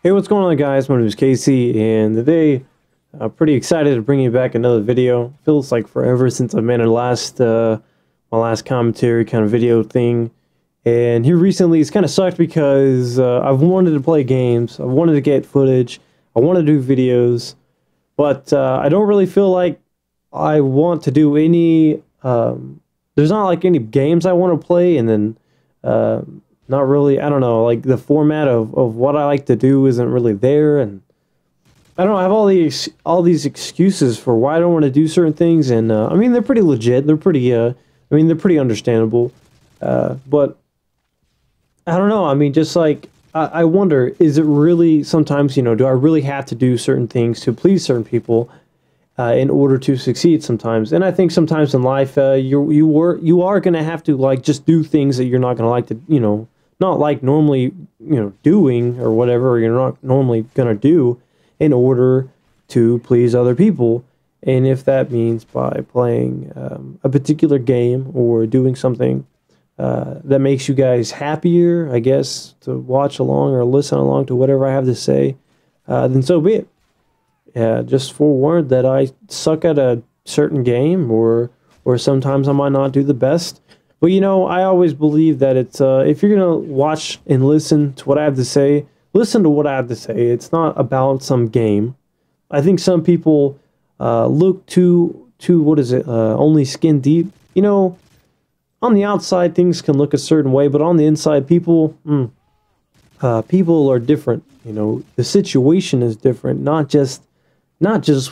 Hey, what's going on, guys? My name is Casey, and today I'm pretty excited to bring you back another video. Feels like forever since I made my last commentary kind of video thing. And here recently, it's kind of sucked because I've wanted to play games, I wanted to get footage, I want to do videos, but I don't really feel like I want to do any. There's not like any games I want to play, and then. Not really, I don't know, like the format of what I like to do isn't really there, and I don't know, I have all these excuses for why I don't want to do certain things, and I mean, they're pretty legit, they're pretty, they're pretty understandable, but I don't know, I mean, just like, I wonder, is it really, sometimes, do I really have to do certain things to please certain people, in order to succeed sometimes? And I think sometimes in life, you are going to have to, like, just do things that you're not going to like to, not like normally, doing or whatever you're not normally going to do in order to please other people. And if that means by playing a particular game or doing something that makes you guys happier, I guess, to watch along or listen along to whatever I have to say, then so be it. Just forewarned that I suck at a certain game, or sometimes I might not do the best. But I always believe that it's if you're gonna watch and listen to what I have to say, listen to what I have to say. It's not about some game. I think some people look to what is it? Only skin deep. On the outside things can look a certain way, but on the inside, people are different. The situation is different. Not just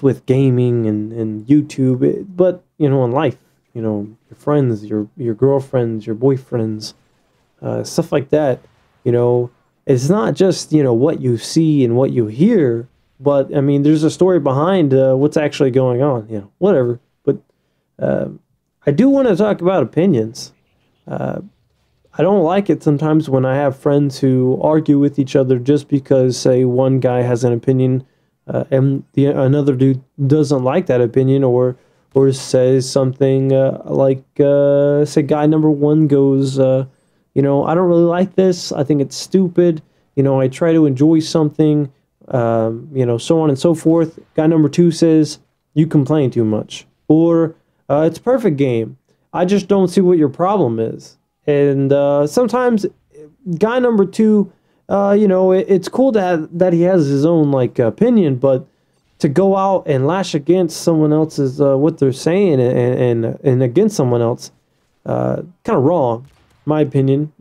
with gaming and YouTube, but in life. Your friends, your girlfriends, your boyfriends, stuff like that. It's not just what you see and what you hear, but I mean, there's a story behind what's actually going on. Whatever. But I do want to talk about opinions. I don't like it sometimes when I have friends who argue with each other just because, say, one guy has an opinion, and another dude doesn't like that opinion, or says something like, say, guy number one goes, I don't really like this. I think it's stupid. I try to enjoy something, so on and so forth. Guy number two says, you complain too much. Or, it's a perfect game. I just don't see what your problem is. And sometimes guy number two, it's cool that he has his own, like, opinion, but to go out and lash against someone else's what they're saying and against someone else, kind of wrong, my opinion.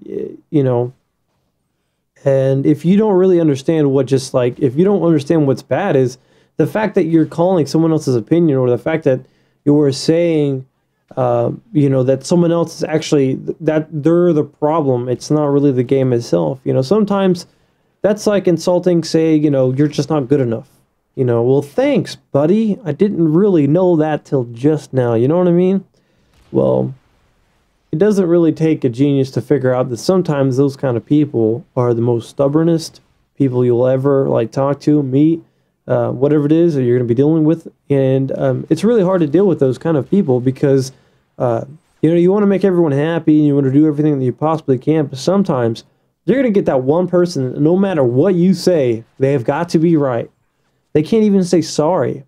And if you don't really understand if you don't understand what's bad, is the fact that you're calling someone else's opinion, or the fact that you're saying, that someone else is actually, that they're the problem. It's not really the game itself. Sometimes that's like insulting, say, you're just not good enough. Well, thanks, buddy. I didn't really know that till just now. You know what I mean? Well, it doesn't really take a genius to figure out that sometimes those kind of people are the most stubbornest people you'll ever, like, talk to, meet, whatever it is that you're going to be dealing with. And it's really hard to deal with those kind of people because, you want to make everyone happy and you want to do everything that you possibly can, but sometimes you're going to get that one person, no matter what you say, they have got to be right. They can't even say sorry.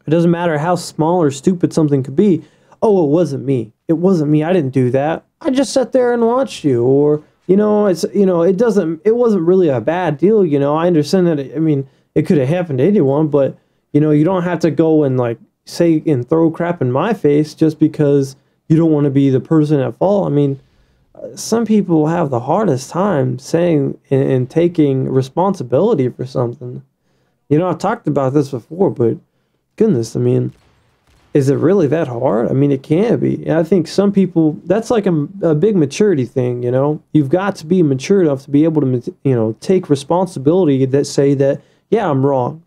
It doesn't matter how small or stupid something could be. Oh, it wasn't me. It wasn't me. I didn't do that. I just sat there and watched you. Or, it wasn't really a bad deal. I understand that. It could have happened to anyone, but, you don't have to go and, like, say and throw crap in my face just because you don't want to be the person at fault. Some people have the hardest time saying and taking responsibility for something. I've talked about this before, but goodness, is it really that hard? It can be. And I think some people, that's like a big maturity thing, You've got to be mature enough to be able to, take responsibility that say that, yeah, I'm wrong.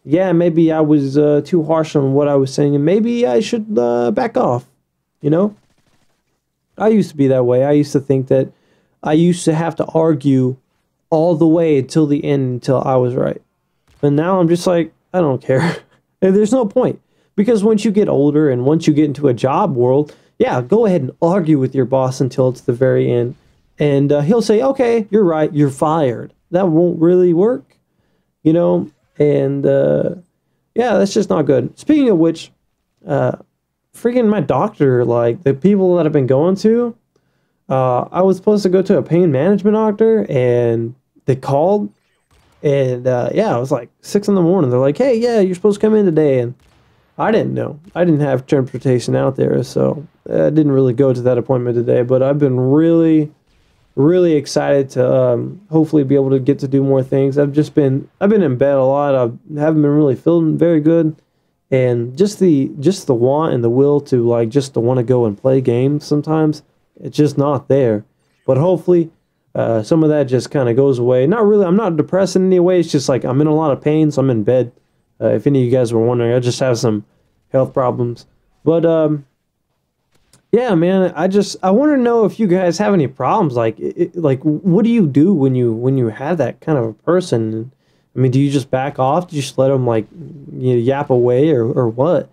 Yeah, maybe I was too harsh on what I was saying, and maybe I should back off, I used to be that way. I used to think that I used to have to argue all the way until the end until I was right. And now I'm just like, I don't care. There's no point. Because once you get older and once you get into a job world, yeah, go ahead and argue with your boss until it's the very end. And he'll say, okay, you're right, you're fired. that won't really work, you know, and yeah, that's just not good. Speaking of which, freaking my doctor, like the people that I've been going to, I was supposed to go to a pain management doctor, and they called, and yeah, it was like 6 in the morning. They're like, "Hey, yeah, you're supposed to come in today," and I didn't know. I didn't have transportation out there, so I didn't really go to that appointment today. But I've been really, really excited to hopefully be able to get to do more things. I've been in bed a lot. I haven't been really feeling very good, and just the want and the will to like just to want to go and play games sometimes, it's just not there. But hopefully some of that just kind of goes away. Not really. I'm not depressed in any way. It's just like I'm in a lot of pain, so I'm in bed. If any of you guys were wondering, I just have some health problems. But yeah, man, I want to know if you guys have any problems. Like, like, what do you do when you have that kind of a person? I mean, do you just back off? Do you just let them like yap away, or what?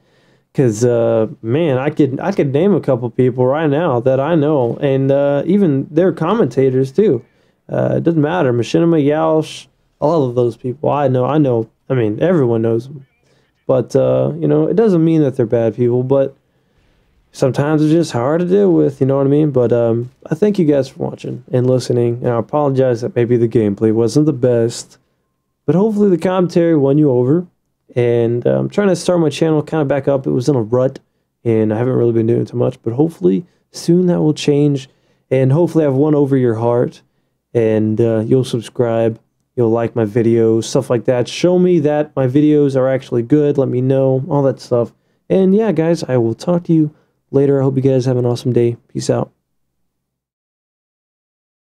Because man, I could name a couple people right now that I know, and even their commentators too. It doesn't matter. Machinima, Yaush, all of those people I know. I mean, everyone knows them. But you know, it doesn't mean that they're bad people. But sometimes it's just hard to deal with. You know what I mean? But I thank you guys for watching and listening. And I apologize that maybe the gameplay wasn't the best, but hopefully the commentary won you over. And I'm trying to start my channel kind of back up. It was in a rut, and I haven't really been doing too much. But hopefully soon that will change, and hopefully I've won over your heart, and you'll subscribe, you'll like my videos, stuff like that. Show me that my videos are actually good. Let me know, all that stuff. And yeah, guys, I will talk to you later. I hope you guys have an awesome day. Peace out.